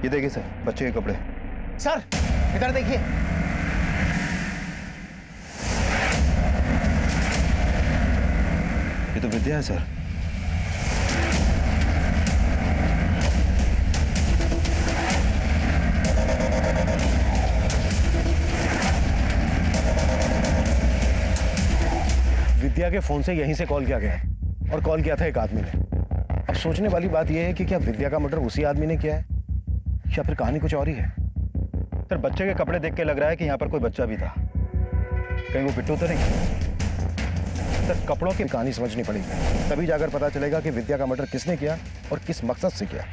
ये देखिए सर, बच्चे के कपड़े। सर इधर देखिए। ये तो विद्या है सर। विद्या के फोन से यहीं से कॉल किया गया और कॉल किया था एक आदमी ने। अब सोचने वाली बात यह है कि क्या विद्या का मर्डर उसी आदमी ने किया है या फिर कहानी कुछ और ही है। सर बच्चे के कपड़े देख के लग रहा है कि यहाँ पर कोई बच्चा भी था। कहीं वो बिट्टू तो नहीं? सर कपड़ों की कहानी समझनी पड़ेगी, तभी जाकर पता चलेगा कि विद्या का मर्डर किसने किया और किस मकसद से किया।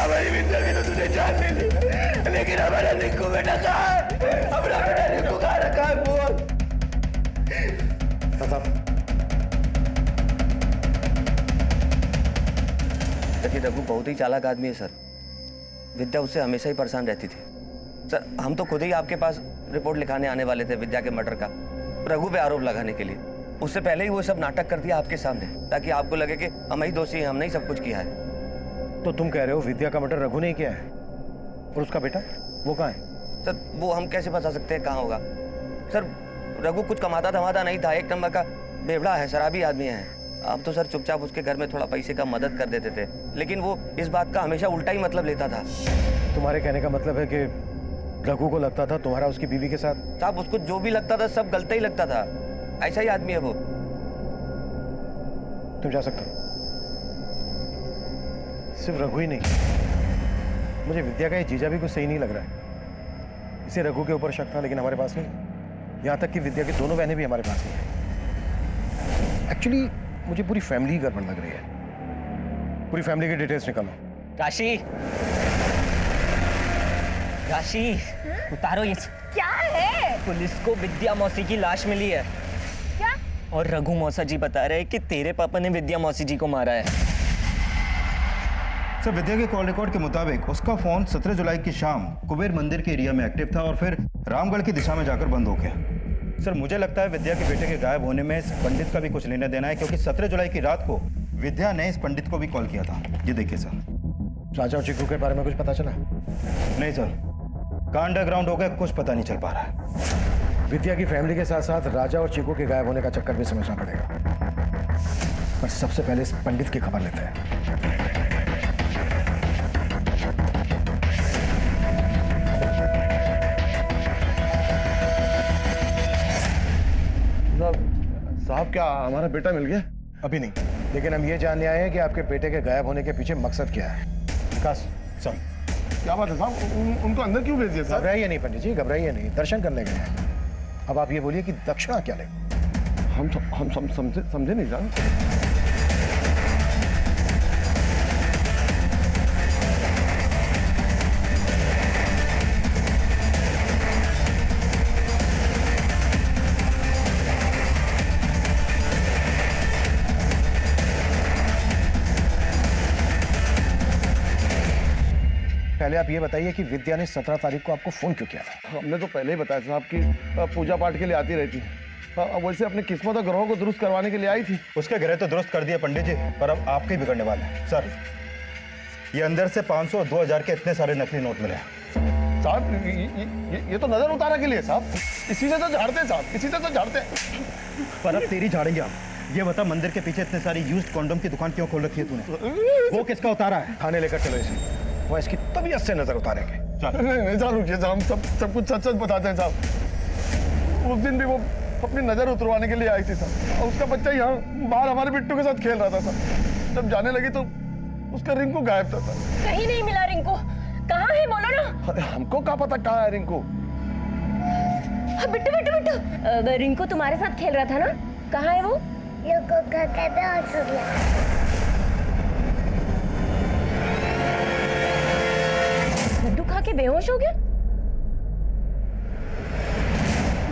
हमारी विद्या की तो तुझे जान ले ली, लेकिन हमारा रिंकू बेटा कहाँ है? हमारा बेटा रिंकू कहाँ रखा है? बोल। देखिए रघु बहुत ही चालाक आदमी है सर। विद्या उससे हमेशा ही परेशान रहती थी सर। हम तो खुद ही आपके पास रिपोर्ट लिखाने आने वाले थे विद्या के मर्डर का, रघु पे आरोप लगाने के लिए। उससे पहले ही वो सब नाटक कर दिया आपके सामने, ताकि आपको लगे कि हम ही दोषी हैं, हमने ही सब कुछ किया है। तो तुम कह रहे हो विद्या का मर्डर रघु ने किया है और उसका बेटा वो कहाँ है? सर वो हम कैसे बता सकते हैं कहाँ होगा सर। रघु कुछ कमाता धमाता नहीं था, एक नंबर का बेवड़ा है, शराबी आदमी है। आप तो सर चुपचाप उसके घर में थोड़ा पैसे का मदद कर देते थे, लेकिन वो इस बात का हमेशा उल्टा ही मतलब लेता था। तुम्हारे कहने का मतलब है कि रघु को लगता था तुम्हारा उसकी बीवी के साथ? साहब उसको जो भी लगता था सब गलत ही लगता था, ऐसा ही आदमी है वो। तुम जा सकते हो। सिर्फ रघु ही नहीं, मुझे विद्या का ये जीजा भी कुछ सही नहीं लग रहा है। इसे रघु के ऊपर शक था लेकिन हमारे पास नहीं, यहां तक कि विद्या की दोनों बहनें भी हमारे पास नहीं है। एक्चुअली मुझे पूरी फैमिली ही गड़बड़ लग रही है। पूरी फैमिली की डिटेल्स निकालो। राशि, राशि उतारो ये। क्या है? पुलिस को विद्या मौसी की लाश मिली है। क्या? और रघु मौसा जी बता रहे हैं कि तेरे पापा ने विद्या मौसी जी को मारा है। सर विद्या के कॉल रिकॉर्ड के मुताबिक उसका फोन 17 जुलाई की शाम कुबेर मंदिर के एरिया में एक्टिव था और फिर रामगढ़ की दिशा में जाकर बंद हो गया। सर मुझे लगता है विद्या के बेटे के गायब होने में इस पंडित का भी कुछ लेना देना है, क्योंकि 17 जुलाई की रात को विद्या ने इस पंडित को भी कॉल किया था। ये देखिए सर। राजा और चिकू के बारे में कुछ पता चला? नहीं सर, का अंडरग्राउंड हो गया, कुछ पता नहीं चल पा रहा है। विद्या की फैमिली के साथ साथ राजा और चिकू के गायब होने का चक्कर भी समझना पड़ेगा, पर सबसे पहले इस पंडित की खबर लेते हैं। साहब क्या हमारा बेटा मिल गया? अभी नहीं, लेकिन हम ये जानने आए हैं कि आपके बेटे के गायब होने के पीछे मकसद क्या है। विकास सर। क्या बात है साहब, उनको अंदर क्यों भेज दिया साहब? घबराइए नहीं पंडित जी, घबराइए नहीं, दर्शन करने गए हैं। अब आप ये बोलिए कि दक्षिणा क्या लेंगे? हम समझे नहीं साहब। पहले आप ये बताइए कि विद्या ने 17 तारीख को आपको फोन क्यों किया था? हमने तो पहले ही बताया साहब कि पूजा पाठ के लिए आती रहती। वैसे अपनी किस्मत और ग्रहों को दुरुस्त करवाने के लिए आई थी। उसके ग्रह तो दुरुस्त कर दिए पंडित जी, पर अब आपके ही बिगड़ने वाले हैं। सर ये अंदर से 500 और 2000 के इतने सारे नकली नोट मिले हैं। साहब ये तो नजर उतारा के लिए साहब, इसी से तो झाड़ते साहब, इसी से तो झाड़ते। पर अब तेरी झाड़ेंगे हम। ये बता मंदिर के पीछे इतने सारी यूज्ड कॉन्डोम की दुकान क्यों खोल रखी है तूने? वो किसका उतारा है? थाने लेकर चलो इसे, वो इसकी तबीयत से नजर उतारेंगे। नहीं साहब रुकिए साहब, हम सब कुछ सच बताते हैं साहब। उस दिन भी वो अपनी नजर उतरवाने के लिए आई थी साहब, और उसका बच्चा यहाँ बाहर हमारे बिट्टू के साथ खेल रहा था साहब। जब जाने लगी तो उसका रिंकू गायब था साहब। कहीं नहीं मिला रिंकू, कहाँ है बोलो ना। हमको क्या पता कहाँ है रिंकू। बिट्टू बिट्टू बिट्टू, रिंकू तुम्हारे साथ खेल रहा था ना, कहाँ है वो? लड्डू खा के बेहोश हो गया?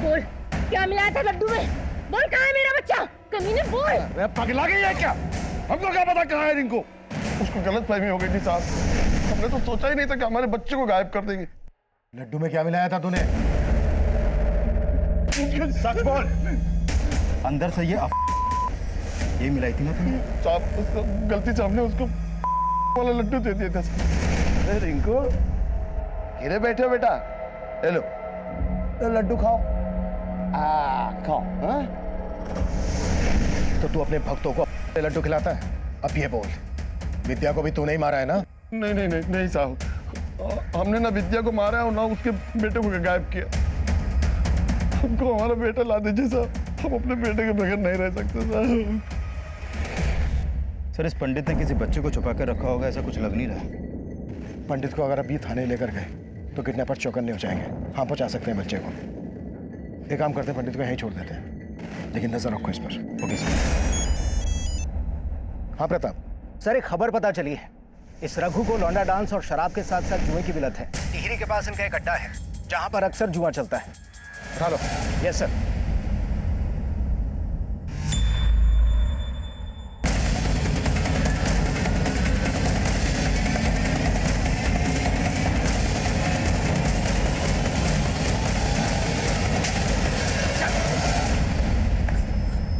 बोल क्या मिलाया था लड्डू में, बोल कहाँ है मेरा बच्चा? कमीने बोल। पगला गई है क्या? हमको क्या पता कहाँ है रिंकू? उसको गलत फहमी हो गई थी साहब। हमने तो सोचा ही नहीं था कि हमारे बच्चे को गायब कर देंगे। लड्डू में क्या मिलाया था तूने? सच बोल। अंदर से ये मिलाई थी ना तुमने? साहब उसको गलती से हमने उसको वाला लड्डू दे दिया था। अरे रिंकू, किधर बैठे हो बेटा? ले लो, तो लड्डू खाओ। खाओ। हाँ? तो तू अपने भक्तों को लड्डू खिलाता है? अब ये बोल, विद्या को भी तूने ही मारा है ना? नहीं नहीं नहीं नहीं साहब, हमने ना विद्या को मारा और ना उसके बेटे को गायब किया। हमको हमारा बेटा ला दीजिए साहब, हम अपने बेटे के बगैर नहीं रह सकते साहब। सर, इस पंडित ने किसी बच्चे को छुपा कर रखा होगा, ऐसा कुछ लग नहीं रहा। पंडित को अगर अभी थाने लेकर गए तो किडनैपर चौकन्ने हो जाएंगे। हाँ, पहुंचा सकते हैं बच्चे को। एक काम करते हैं, पंडित को यहीं छोड़ देते हैं, लेकिन नजर रखो इस पर। Okay sir. हाँ प्रताप सर, एक खबर पता चली है। इस रघु को लौंडा डांस और शराब के साथ साथ जुए की भी लत है। टिहरी के पास इनका एक अड्डा है जहां पर अक्सर जुआ चलता है। उठा लो। Yes sir.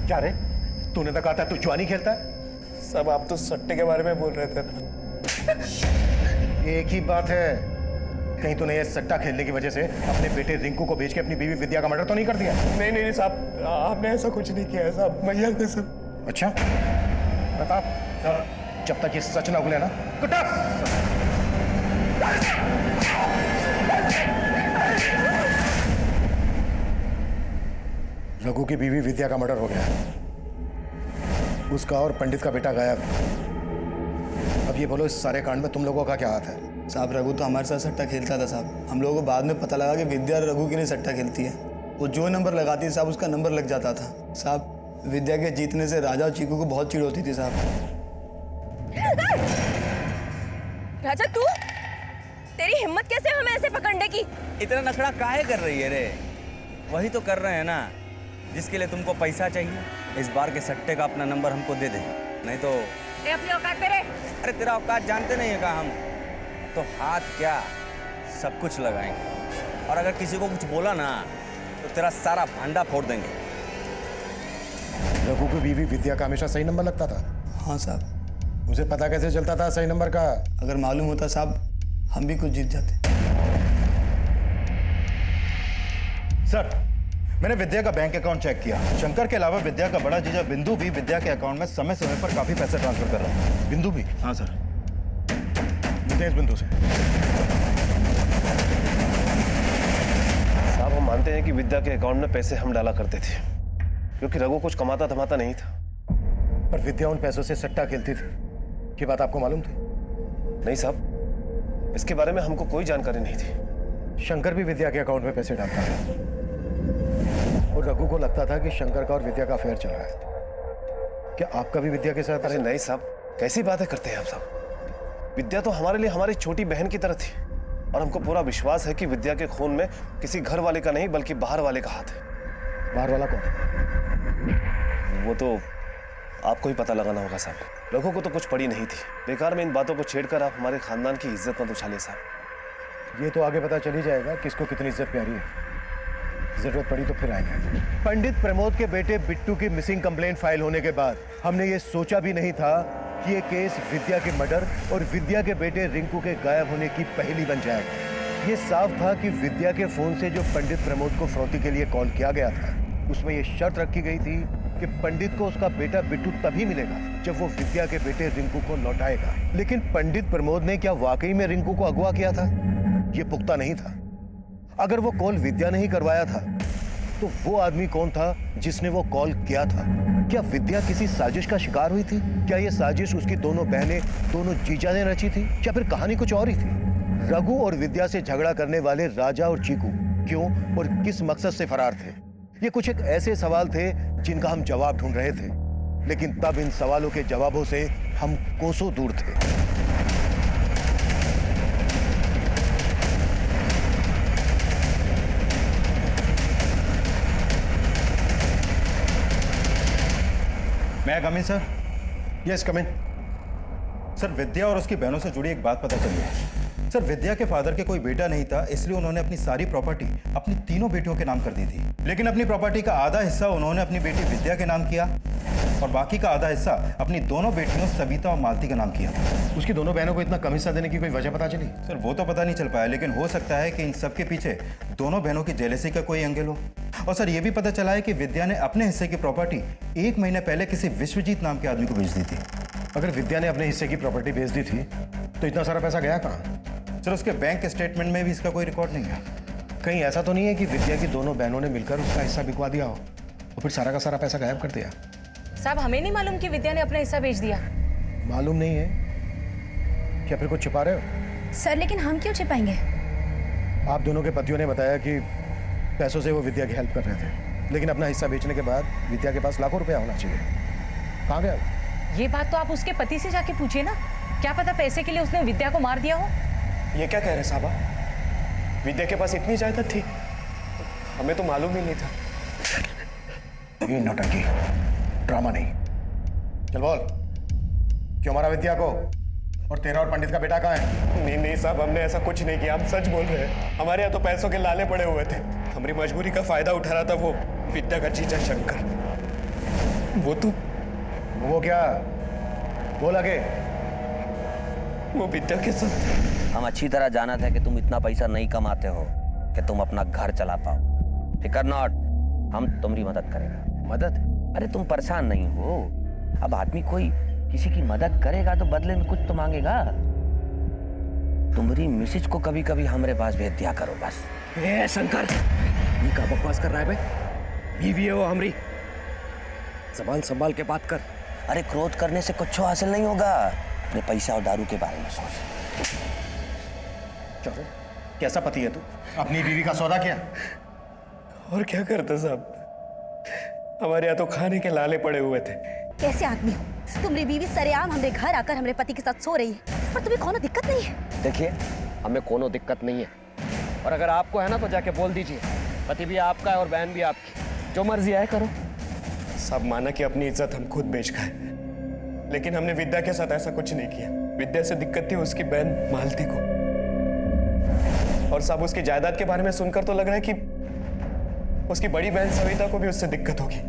क्या रे, तूने तो कहा था तू जुआ नहीं खेलता है? साहब आप तो सट्टे के बारे में बोल रहे थे ना। एक ही बात है, कहीं तूने ये सट्टा खेलने की वजह से अपने बेटे रिंकू को बेच के अपनी बीवी विद्या का मर्डर तो नहीं कर दिया? नहीं नहीं साहब, आपने ऐसा कुछ नहीं किया है साहब, मैया ने सब। अच्छा प्रताप, जब तक ये सच ना उगले ना, रघु की बीवी विद्या का मर्डर हो गया, उसका और पंडित का बेटा गायब। अब ये बोलो, इस सारे कांड में तुम लोगों का क्या हाथ है? साहब रघु तो हमारे साथ सट्टा खेलता था साहब। हम लोगों को बाद में पता लगा कि विद्या रघु के लिए सट्टा खेलती है। वो जो नंबर लगाती है साहब, उसका नंबर लग जाता था साहब। विद्या के जीतने से राजा और चीकू को बहुत चिढ़ होती थी साहब। राजा, तू तेरी हिम्मत कैसे हमें ऐसे पकड़ने की? इतना नखड़ा काहे कर रही है रे? वही तो कर रहे हैं ना जिसके लिए तुमको पैसा चाहिए। इस बार के सट्टे का अपना नंबर हमको दे दे, नहीं तो ए, अपनी औकात पे रह। अरे तेरा औकात जानते नहीं है का हम तो हाथ क्या सब कुछ लगाएंगे, और अगर किसी को कुछ बोला ना तो तेरा सारा भांडा फोड़ देंगे। रघु की बीवी विद्या का हमेशा सही नंबर लगता था? हाँ साहब। उसे पता कैसे चलता था सही नंबर का? अगर मालूम होता साहब, हम भी कुछ जीत जाते। सर, मैंने विद्या का बैंक अकाउंट चेक किया। शंकर के अलावा विद्या का बड़ा जीजा बिंदु भी विद्या के अकाउंट में समय समय पर काफी पैसे ट्रांसफर कर रहा है। बिंदु भी? हाँ सर। मिलते हैं इस बिंदु से। साहब हम मानते हैं कि विद्या के अकाउंट में पैसे हम डाला करते थे, क्योंकि रघु कुछ कमाता धमाता नहीं था। पर विद्या उन पैसों से सट्टा खेलती थी, ये बात आपको मालूम थी? नहीं साहब, इसके बारे में हमको कोई जानकारी नहीं थी। शंकर भी विद्या के अकाउंट में पैसे डालता था और रघु को लगता था कि शंकर का और विद्या का अफेयर चल रहा है। क्या आपका भी विद्या के साथ? अरे नहीं साहब, कैसी बातें करते हैं आप साहब। विद्या तो हमारे लिए हमारी छोटी बहन की तरह थी, और हमको पूरा विश्वास है कि विद्या के खून में किसी घर वाले का नहीं बल्कि बाहर वाले का हाथ है। बाहर वाला कौन? वो तो आपको ही पता लगाना होगा साहब। रघु को तो कुछ पड़ी नहीं थी। बेकार में इन बातों को छेड़कर आप हमारे खानदान की इज्जत मत उछालिए साहब। ये तो आगे पता चल ही जाएगा किसको कितनी इज्जत प्यारी है। जरूरत पड़ी तो फिर आएंगे। पंडित प्रमोद के बेटे बिट्टू की मिसिंग कंप्लेंट फाइल होने के बाद हमने ये सोचा भी नहीं था कि ये केस विद्या के मर्डर और विद्या के बेटे रिंकू के गायब होने की पहेली बन जाएगा। ये साफ था कि विद्या के फोन से जो पंडित प्रमोद को फिरौती के लिए कॉल किया गया था, उसमें ये शर्त रखी गई थी कि पंडित को उसका बेटा बिट्टू तभी मिलेगा जब वो विद्या के बेटे रिंकू को लौटाएगा। लेकिन पंडित प्रमोद ने क्या वाकई में रिंकू को अगवा किया था? ये पुख्ता नहीं था। अगर वो कॉल विद्या ने ही करवाया था तो वो आदमी कौन था जिसने वो कॉल किया था? क्या विद्या किसी साजिश का शिकार हुई थी? क्या ये साजिश उसकी दोनों बहनें, दोनों जीजा ने रची थी, या फिर कहानी कुछ और ही थी? रघु और विद्या से झगड़ा करने वाले राजा और चीकू क्यों और किस मकसद से फरार थे? ये कुछ एक ऐसे सवाल थे जिनका हम जवाब ढूंढ रहे थे, लेकिन तब इन सवालों के जवाबों से हम कोसों दूर थे। मैं कमिंग सर? यस कम इन। सर विद्या और उसकी बहनों से जुड़ी एक बात पता चली है। सर विद्या के फादर के कोई बेटा नहीं था, इसलिए उन्होंने अपनी सारी प्रॉपर्टी अपनी तीनों बेटियों के नाम कर दी थी। लेकिन अपनी प्रॉपर्टी का आधा हिस्सा उन्होंने अपनी बेटी विद्या के नाम किया और बाकी का आधा हिस्सा अपनी दोनों बेटियों सविता और मालती का नाम किया था। उसकी दोनों बहनों को इतना कम हिस्सा देने की कोई वजह पता चली? सर वो तो पता नहीं चल पाया, लेकिन हो सकता है कि इन सब के पीछे दोनों बहनों की जेलसी का कोई एंगल हो। और सर ये भी पता चला है कि विद्या ने अपने हिस्से की प्रॉपर्टी 1 महीने पहले किसी विश्वजीत नाम के आदमी को बेच दी थी। अगर विद्या ने अपने हिस्से की प्रॉपर्टी बेच दी थी तो इतना सारा पैसा गया कहाँ? सर उसके बैंक स्टेटमेंट में भी इसका कोई रिकॉर्ड नहीं है। कहीं ऐसा तो नहीं है कि विद्या की दोनों बहनों ने मिलकर उसका हिस्सा बिकवा दिया हो और फिर सारा का सारा पैसा गायब कर दिया? साहब हमें नहीं मालूम कि विद्या ने अपना हिस्सा बेच दिया। मालूम नहीं है? क्या फिर कुछ छिपा रहे हो? सर लेकिन हम क्यों छिपाएंगे? आप दोनों के पतियों ने बताया कि पैसों से वो विद्या की हेल्प कर रहे थे, लेकिन अपना हिस्सा बेचने के बाद विद्या के पास लाखों रुपया होना चाहिए। कहाँ गया? ये बात तो आप उसके पति से जाके पूछिए ना, क्या पता पैसे के लिए उसने विद्या को मार दिया हो। ये क्या कह रहे साहबा? विद्या के पास इतनी जायदाद थी? हमें तो मालूम ही नहीं था। ये नौटंकी, ड्रामा नहीं। चल बोल, क्यों मारा विद्या को? और तेरा और पंडित का बेटा कहाँ है? नहीं नहीं साहब, हमने ऐसा कुछ नहीं किया, हम सच बोल रहे हैं। हमारे यहाँ तो पैसों के लाले पड़े हुए थे, हमारी मजबूरी का फायदा उठा रहा था वो विद्या का जीजा शंकर। वो क्या? बोल आगे। वो विद्या के साथ। हम अच्छी तरह जाना था कि तुम इतना पैसा नहीं कमाते हो कि तुम अपना घर चला पाओ। फिकर नॉट, हम तुम्हारी मदद करेगा। मदद? अरे तुम परेशान नहीं हो। अब आदमी कोई किसी की मदद करेगा तो बदले में कुछ तो मांगेगा। तुम्हारी मिसेज को कभी कभी हमारे पास भेज दिया करो बस। ए शंकर, ये क्या बकवास कर रहा है बे? बीवी है वो हमारी, संभाल संभाल के बात कर। अरे क्रोध करने से कुछ हासिल नहीं होगा। अपने पैसा और दारू के बारे में सोच। चलो, कैसा पति है तू? अपनी बीवी का सौदा किया? और क्या करते साहब, हमारे यहाँ तो खाने के लाले पड़े हुए थे। कैसे आदमी हो? तुम्हारी बीवी सरेआम हमारे घर आकर हमारे पति के साथ सो रही है और तुम्हें कोनो दिक्कत नहीं है? देखिए, हमें कोनो दिक्कत नहीं है, और अगर आपको है ना तो जाके बोल दीजिए। पति भी आपका है और बहन भी आपकी, जो मर्जी आए करो। सब माना कि अपनी इज्जत हम खुद बेच खाए, लेकिन हमने विद्या के साथ ऐसा कुछ नहीं किया। विद्या से दिक्कत थी उसकी बहन मालती को, और सब उसकी जायदाद के बारे में सुनकर तो लग रहा है कि उसकी बड़ी बहन सविता को भी उससे दिक्कत होगी।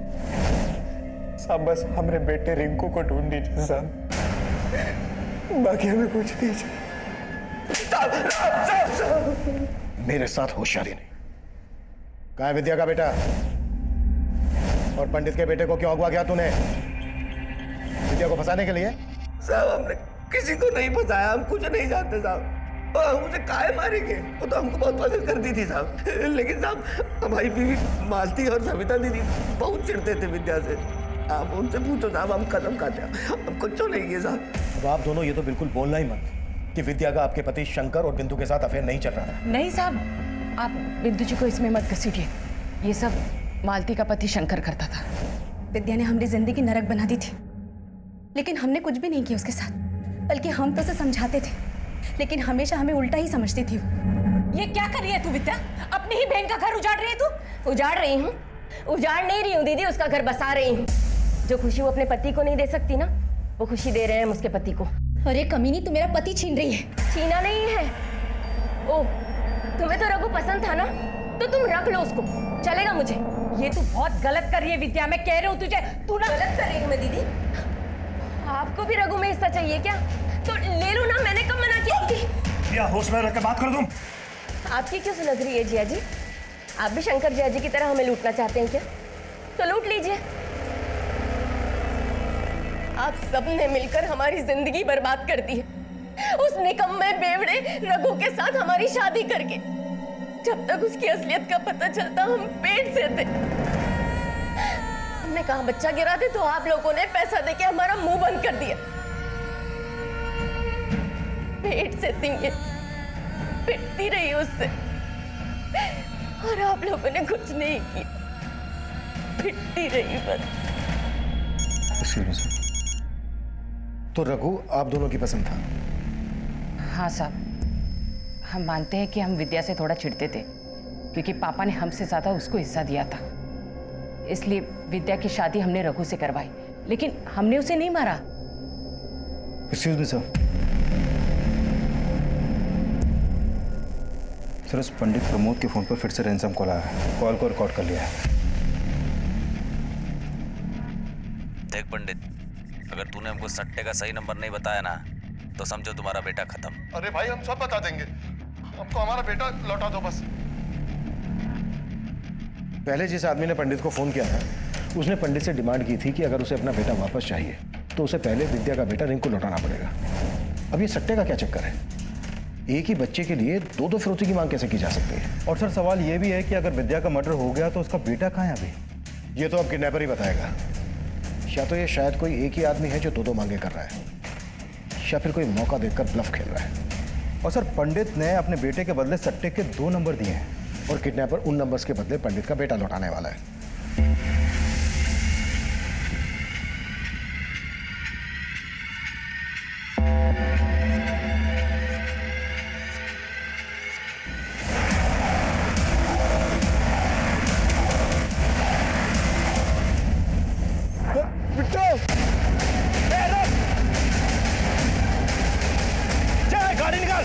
सब बस हमारे बेटे रिंकू को ढूंढ दीजिए साहब, बाकी हमें कुछ नहीं चाहिए। मेरे साथ होशियारी नहीं। कहाँ है विद्या का बेटा? और पंडित के बेटे को क्यों अगवा किया तूने? विद्या को फंसाने के लिए? साहब हमने किसी को नहीं फंसाया, हम कुछ नहीं जानते साहब। और हम उसे काहे मारेंगे? वो तो हमको बहुत पसंद करती थी साहब, लेकिन साहब हमारी बीवी मालती और सविता दीदी बहुत चिढ़ते थे विद्या से। आप उनसे पूछो साहब, हम कदम खाते हैं, हम कुछ नहीं किए साहब। अब आप दोनों ये तो बिल्कुल बोलना ही मत कि विद्या का आपके पति शंकर और बिंदु के साथ अफेयर नहीं चल रहा था। नहीं साहब, आप बिंदु जी को इसमें मत घसीटिए। ये सब मालती का पति शंकर करता था। विद्या ने हमारी जिंदगी नरक बना दी थी, लेकिन हमने कुछ भी नहीं किया उसके साथ, बल्कि हम तो उसे समझाते थे, लेकिन हमेशा हमें उल्टा ही समझती थी। ये क्या कर रही है तू विद्या? अपनी ही बहन का घर उजाड़ रही है तू? उजाड़ रही हूँ? उजाड़ नहीं रही हूँ दीदी, उसका घर बसा रही हूँ। जो खुशी वो अपने पति को नहीं दे सकती ना, वो खुशी दे रहे हैं हम उसके पति को। अरे कमीनी, तू मेरा पति छीन रही है। छीना नहीं है। ओह, तुम्हें तो रघु पसंद था ना, तो तुम रख लो उसको, चलेगा मुझे। ये तू बहुत गलत कर रही है विद्या, मैं कह रही हूँ तुझे। तू ना गलत कर रही हूँ मैं दीदी? आपको भी रघु में हिस्सा चाहिए क्या? तो ले लो ना, मैंने कब मना किया? या होश में रख के बात कर तुम। आपकी क्यों सुलग रही है जिया जी? आप भी शंकर जिया जी की तरह हमें लूटना चाहते हैं क्या? तो लूट लीजिए। आप सबने मिलकर हमारी जिंदगी बर्बाद कर दी है, उस निकम्मे बेवड़े रघु के साथ हमारी शादी करके। जब तक उसकी असलियत का पता चलता हम पेट से थे। हमने कहा बच्चा गिरा दे, तो आप लोगों ने पैसा देके हमारा मुंह बंद कर दिया। पेट से थी ये, पिटती रही उससे, और आप लोगों ने कुछ नहीं किया, पिटती रही बस। तो रघु आप दोनों की पसंद था? हाँ साहब, हम मानते हैं कि हम विद्या से थोड़ा चिढ़ते थे, क्योंकि पापा ने हमसे ज्यादा उसको हिस्सा दिया था। इसलिए विद्या की शादी हमने रघु से करवाई, लेकिन हमने उसे नहीं मारा। Excuse me sir. सर, उस पंडित प्रमोद के फोन पर फिर से रैंसम कॉल आया है। कॉल को रिकॉर्ड कर लिया है। देख पंडित, अगर तूने हमको सट्टे का सही नंबर नहीं बताया ना तो समझो तुम्हारा बेटा खत्म। अरे भाई हम सब बता देंगे, हमको हमारा बेटा लौटा दो बस। पहले जिस आदमी ने पंडित को फोन किया था उसने पंडित से डिमांड की थी कि अगर उसे अपना बेटा वापस चाहिए तो उसे पहले विद्या का बेटा रिंकू लौटाना पड़ेगा। अब ये सट्टे का क्या चक्कर है? एक ही बच्चे के लिए दो दो फिरौती की मांग कैसे की जा सकती है? और सर सवाल ये भी है कि अगर विद्या का मर्डर हो गया तो उसका बेटा कहाँ है अभी? ये तो अब किडनैपर ही बताएगा। या तो ये शायद कोई एक ही आदमी है जो दो दो मांगे कर रहा है, या फिर कोई मौका देखकर ब्लफ खेल रहा है। और सर, पंडित ने अपने बेटे के बदले सट्टे के 2 नंबर दिए हैं और किडनैपर उन नंबर्स के बदले पंडित का बेटा लौटाने वाला है। गाड़ी निकाल।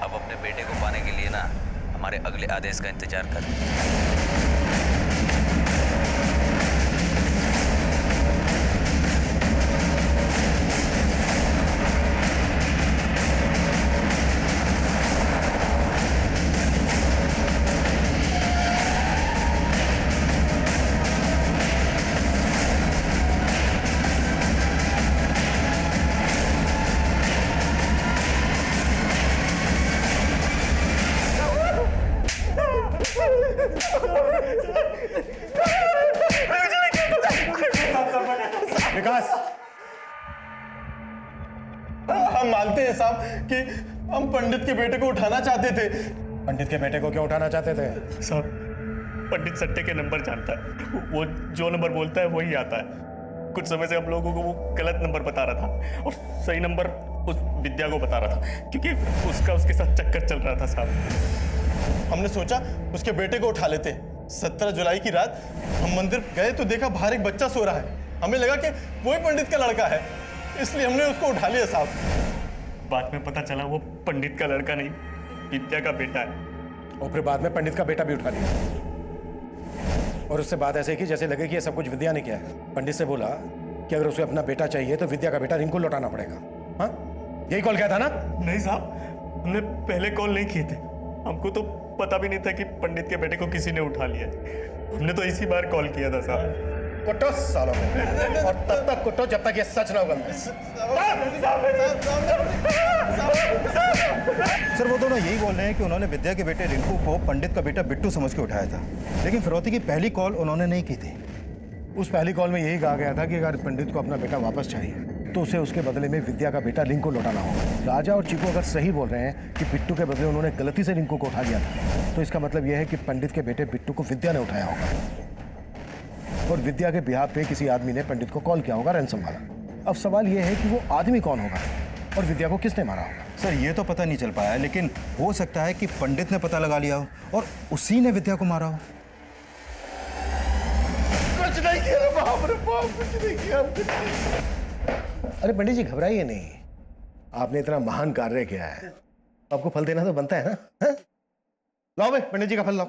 अब अपने बेटे को पाने के लिए ना हमारे अगले आदेश का इंतजार कर। विकास, हम मानते हैं साहब कि हम पंडित के बेटे को उठाना चाहते थे। पंडित के बेटे को क्यों उठाना चाहते थे? साहब, पंडित सट्टे के नंबर जानता है, वो जो नंबर बोलता है वही आता है। कुछ समय से हम लोगों को वो गलत नंबर बता रहा था और सही नंबर उस विद्या को बता रहा था, क्योंकि उसके साथ चक्कर चल रहा था साहब। हमने सोचा उसके बेटे को उठा लेते। 17 जुलाई की रात हम मंदिर गए तो देखा बाहर एक बच्चा सो रहा है। हमें लगा कि वही पंडित का लड़का है, इसलिए हमने उसको उठा लिया साहब। बाद में पता चला वो पंडित का लड़का नहीं, विद्या का बेटा है। और फिर बाद में पंडित का बेटा भी उठा लिया और उससे बात ऐसे की जैसे लगे कि ये सब कुछ विद्या ने किया है। पंडित से बोला कि अगर उसे अपना बेटा चाहिए तो विद्या का बेटा रिंकू लौटाना पड़ेगा। हाँ, यही कॉल किया था ना? नहीं साहब, हमने पहले कॉल नहीं किए थे। हमको तो पता भी नहीं था कि पंडित के बेटे को किसी ने उठा लिया। हमने तो इसी बार कॉल किया था साहब। कुटो सालों में, और तब तक कुटो जब तक ये सच ना उगल। सर, वो दोनों यही बोल रहे हैं कि उन्होंने विद्या के बेटे रिंकू को पंडित का बेटा बिट्टू समझ के उठाया था, लेकिन फिरौती की पहली कॉल उन्होंने नहीं की थी। उस पहली कॉल में यही कहा गया था कि अगर पंडित को अपना बेटा वापस चाहिए तो उसे उसके बदले में विद्या का बेटा रिंकू लौटाना होगा। राजा और चीकू अगर सही बोल रहे हैं कि बिट्टू के बदले उन्होंने गलती से रिंकू को उठा लिया था, तो इसका मतलब यह है कि पंडित के बेटे बिट्टू को विद्या ने उठाया होगा और विद्या के बिहाफ पे किसी आदमी ने पंडित को कॉल किया होगा रैंसम वाला। अब सवाल यह है कि वो आदमी कौन होगा और विद्या को किसने मारा होगा। सर, ये तो पता नहीं चल पाया, लेकिन हो सकता है कि पंडित ने पता लगा लिया हो और उसी ने विद्या को मारा हो। कुछ नहीं किया बाप रे बाप, कुछ नहीं किया। अरे पंडित जी, घबराइए नहीं, आपने इतना महान कार्य किया है, आपको फल देना तो बनता है ना। है? लाओ भाई पंडित जी का फल लाओ।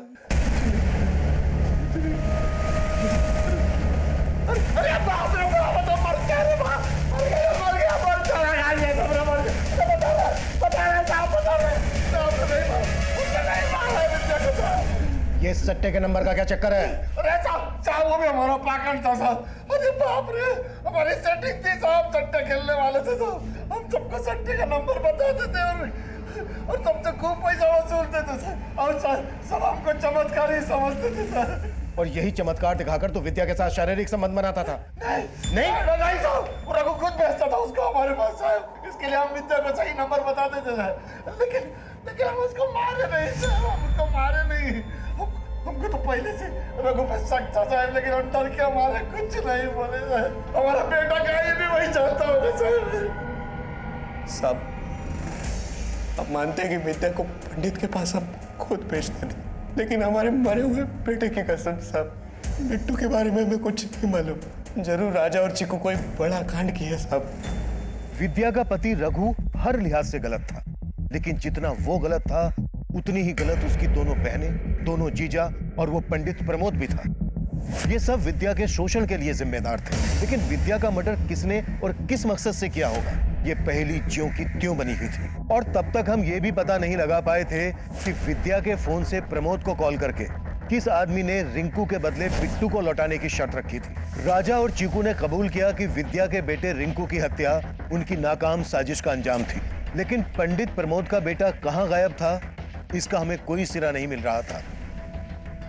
अरे बाप रे बाप, तो मर गया रे बाप, मर गया यार, ये सब मर गया। बता रहे साहब, बता रहे साहब, नहीं मारा विद्या को साहब। ये सट्टे के नंबर का क्या चक्कर है? अरे साहब वो भी हमारा पाकट था साहब। अरे बाप रे, हमारी सेटिंग थी साहब, सट्टे खेलने वाले थे साहब। हम सबको सट्टे का नंबर बताते थे और सबसे खूब पैसा वसूलते थे सर, और सब हमको चमत्कार ही समझते थे सर। और यही चमत्कार दिखाकर तो विद्या के साथ शारीरिक संबंध बनाता था। नहीं साहब, वो रघु खुद भेजता था उसको हमारे पास साहब। इसके लिए हम विद्या को सही नंबर बताते थे सर, लेकिन हम उसको मारे नहीं सर, हम उसको मारे नहीं। हम हमको तो पहले से रघु पे शक था साहब, लेकिन हम डर के हमारे कुछ नहीं बोले साहब। हमारा बेटा क्या ये भी वही चाहता होगा साहब। साहब आप मानते हैं कि विद्या को पंडित के पास हम खुद भेजते थे, लेकिन हमारे मरे हुए बेटे की कसम साहब, बिट्टू के बारे में हमें कुछ नहीं मालूम। जरूर राजा और चीकू कोई बड़ा कांड किया साहब। विद्या का पति रघु हर लिहाज से गलत था, लेकिन जितना वो गलत था उतनी ही गलत उसकी दोनों बहनें, दोनों जीजा और वो पंडित प्रमोद भी था। ये सब विद्या के शोषण के लिए जिम्मेदार थे, लेकिन विद्या का मर्डर किसने और किस मकसद से किया होगा, ये पहली ज्यों की त्यों बनी हुई थी। और तब तक हम ये भी पता नहीं लगा पाए थे कि विद्या के फोन से प्रमोद को कॉल करके किस आदमी ने रिंकू के बदले बिट्टू को लौटाने की शर्त रखी थी। राजा और चीकू ने कबूल किया कि विद्या के बेटे रिंकू की हत्या उनकी नाकाम साजिश का अंजाम थी, लेकिन पंडित प्रमोद का बेटा कहां गायब था, इसका हमें कोई सिरा नहीं मिल रहा था।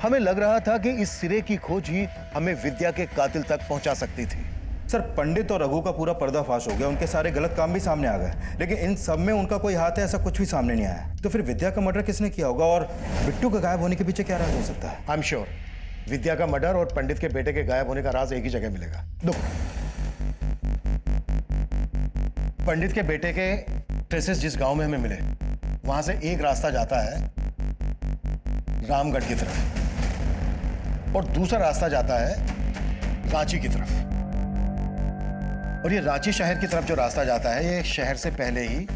हमें लग रहा था कि इस सिरे की खोज ही हमें विद्या के कातिल तक पहुंचा सकती थी। सर, पंडित और रघु का पूरा पर्दाफाश हो गया, उनके सारे गलत काम भी सामने आ गए, लेकिन इन सब में उनका कोई हाथ है ऐसा कुछ भी सामने नहीं आया। तो फिर विद्या का मर्डर किसने किया होगा और बिट्टू के गायब होने के पीछे क्या राज हो सकता है? आई एम श्योर विद्या का मर्डर और पंडित के बेटे के गायब होने का राज एक ही जगह मिलेगा। देखो, पंडित के बेटे के ट्रेसेस जिस गांव में हमें मिले, वहां से एक रास्ता जाता है रामगढ़ की तरफ और दूसरा रास्ता जाता है रांची की तरफ। और ये रांची शहर की तरफ जो रास्ता जाता है, ये शहर से पहले ही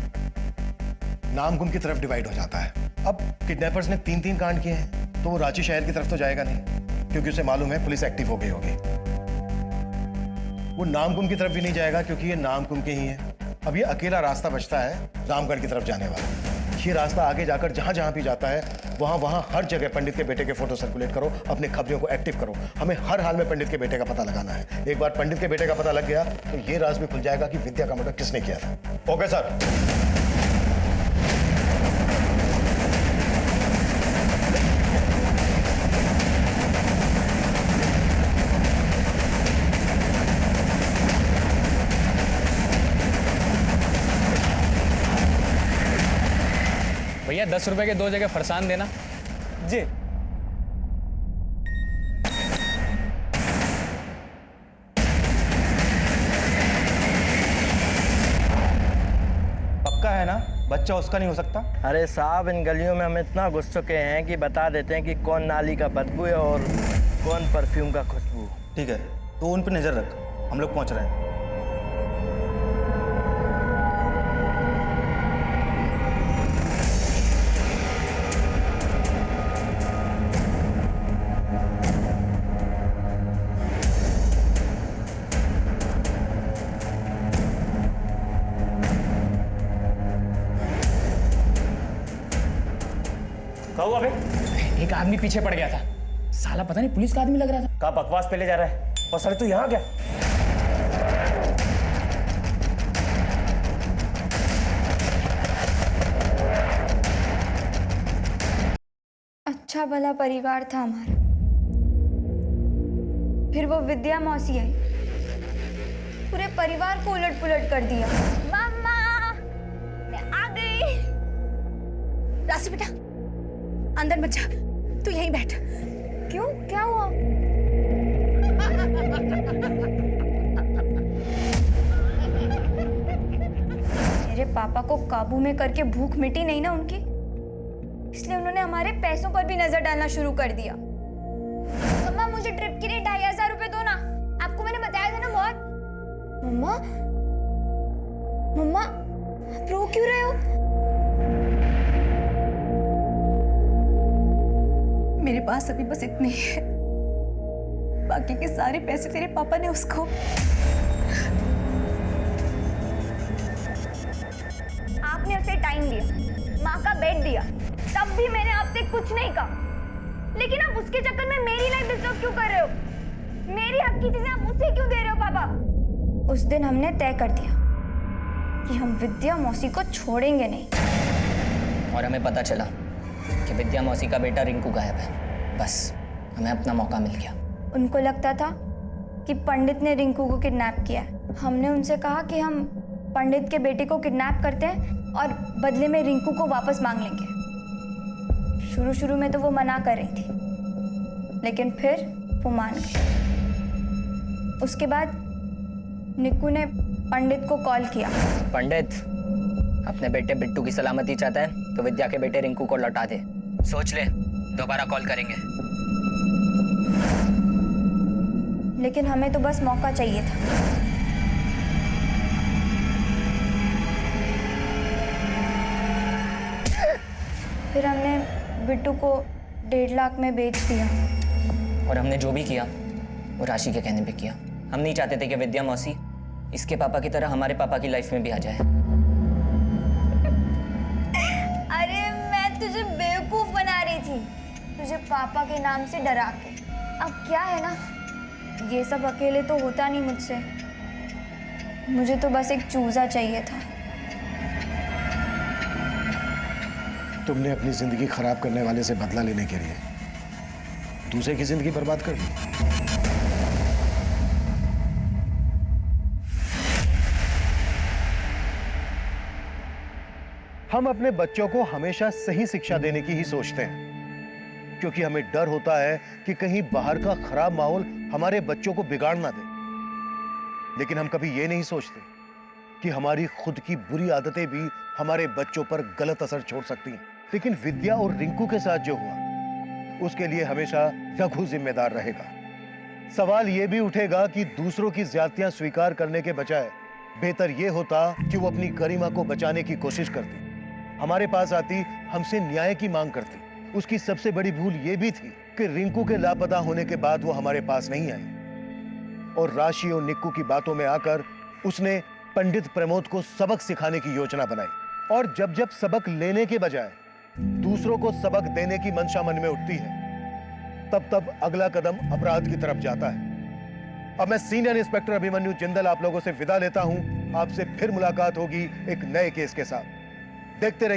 नामकुम की तरफ डिवाइड हो जाता है। अब किडनैपर्स ने 3-3 कांड किए हैं, तो वो रांची शहर की तरफ तो जाएगा नहीं, क्योंकि उसे मालूम है पुलिस एक्टिव हो गई होगी। वो नामकुम की तरफ भी नहीं जाएगा, क्योंकि ये नामकुम के ही है। अब ये अकेला रास्ता बचता है रामगढ़ की तरफ जाने वाला। ये रास्ता आगे जाकर जहां जहां भी जाता है, वहां वहां हर जगह पंडित के बेटे के फोटो सर्कुलेट करो, अपने खबरियों को एक्टिव करो। हमें हर हाल में पंडित के बेटे का पता लगाना है। एक बार पंडित के बेटे का पता लग गया तो ये राज भी खुल जाएगा कि विद्या का मर्डर किसने किया था। Okay sir. भैया 10 रुपए के 2 जगह फरसान देना। जी। पक्का है ना, बच्चा उसका नहीं हो सकता? अरे साहब, इन गलियों में हम इतना घुस चुके हैं कि बता देते हैं कि कौन नाली का बदबू है और कौन परफ्यूम का खुशबू। ठीक है, तो उन पर नजर रख, हम लोग पहुंच रहे हैं। एक आदमी पीछे पड़ गया था, साला पता नहीं पुलिस का आदमी लग रहा था। कहाँ बकवास पे ले जा रहा है? और सर तू यहाँ क्या? अच्छा भला परिवार था हमारा, फिर वो विद्या मौसी आई, पूरे परिवार को उलट पुलट कर दिया। मम्मा, मैं आ गई। राशि बेटा, अंदर मत जा, तू यहीं बैठ। क्यों, क्या हुआ? मेरे पापा को काबू में करके भूख मिटी नहीं ना उनकी, इसलिए उन्होंने हमारे पैसों पर भी नजर डालना शुरू कर दिया। मम्मा, मुझे ट्रिप के लिए 2500 रुपए दो ना, आपको मैंने बताया था ना बहुत। मम्मा, मम्मा, आप रो क्यों रहे हो? मेरे पास अभी बस इतने ही है, बाकी के सारे पैसे तेरे पापा ने उसको। आपने उसे टाइम दिया, माँ का बेड दिया, तब भी मैंने आपसे कुछ नहीं कहा, लेकिन आप उसके चक्कर में मेरी लाइफ डिस्टर्ब क्यों कर रहे हो? मेरी हक की चीजें आप उसे क्यों दे रहे हो पापा? उस दिन हमने तय कर दिया कि हम विद्या मौसी को छोड़ेंगे नहीं, और हमें पता चला कि विद्या मौसी का बेटा रिंकू गायब है। बस हमें अपना मौका मिल गया। उनको लगता था कि पंडित ने रिंकू को किडनैप किया है। हमने उनसे कहा कि हम पंडित के बेटे को किडनैप करते हैं और बदले में रिंकू को वापस मांग लेंगे। शुरू शुरू में तो वो मना कर रही थी, लेकिन फिर वो मान गए। उसके बाद निक्कू ने पंडित को कॉल किया। पंडित अपने बेटे बिट्टू की सलामती चाहता है तो विद्या के बेटे रिंकू को लौटा दे। सोच ले, दोबारा कॉल करेंगे। लेकिन हमें तो बस मौका चाहिए था। फिर हमने बिट्टू को 1.5 लाख में बेच दिया। और हमने जो भी किया वो राशि के कहने पे किया। हम नहीं चाहते थे कि विद्या मौसी इसके पापा की तरह हमारे पापा की लाइफ में भी आ जाए। अरे मैं तुझे बेवकूफ बना रही थी, तुझे पापा के नाम से डरा के। अब क्या है ना, ये सब अकेले तो होता नहीं मुझसे। मुझे तो बस एक चूजा चाहिए था। तुमने अपनी जिंदगी खराब करने वाले से बदला लेने के लिए दूसरे की जिंदगी बर्बाद कर दी। हम अपने बच्चों को हमेशा सही शिक्षा देने की ही सोचते हैं, क्योंकि हमें डर होता है कि कहीं बाहर का खराब माहौल हमारे बच्चों को बिगाड़ ना दे। लेकिन हम कभी ये नहीं सोचते कि हमारी खुद की बुरी आदतें भी हमारे बच्चों पर गलत असर छोड़ सकती हैं। लेकिन विद्या और रिंकू के साथ जो हुआ उसके लिए हमेशा रघु जिम्मेदार रहेगा। सवाल यह भी उठेगा कि दूसरों की ज्यादतियां स्वीकार करने के बजाय बेहतर यह होता कि वो अपनी गरिमा को बचाने की कोशिश करती, हमारे पास आती, हमसे न्याय की मांग करती। उसकी सबसे बड़ी भूल यह भी थी कि रिंकू के लापता होने के बाद वो हमारे पास नहीं आई और राशि और निक्कू की बातों में आकर उसने पंडित प्रमोद को सबक सिखाने की योजना बनाई। और जब जब सबक लेने के बजाय दूसरों को सबक देने की मंशा मन में उठती है, तब तब अगला कदम अपराध की तरफ जाता है। अब मैं सीनियर इंस्पेक्टर अभिमन्यु जिंदल आप लोगों से विदा लेता हूं। आपसे फिर मुलाकात होगी एक नए केस के साथ। देखते रहिए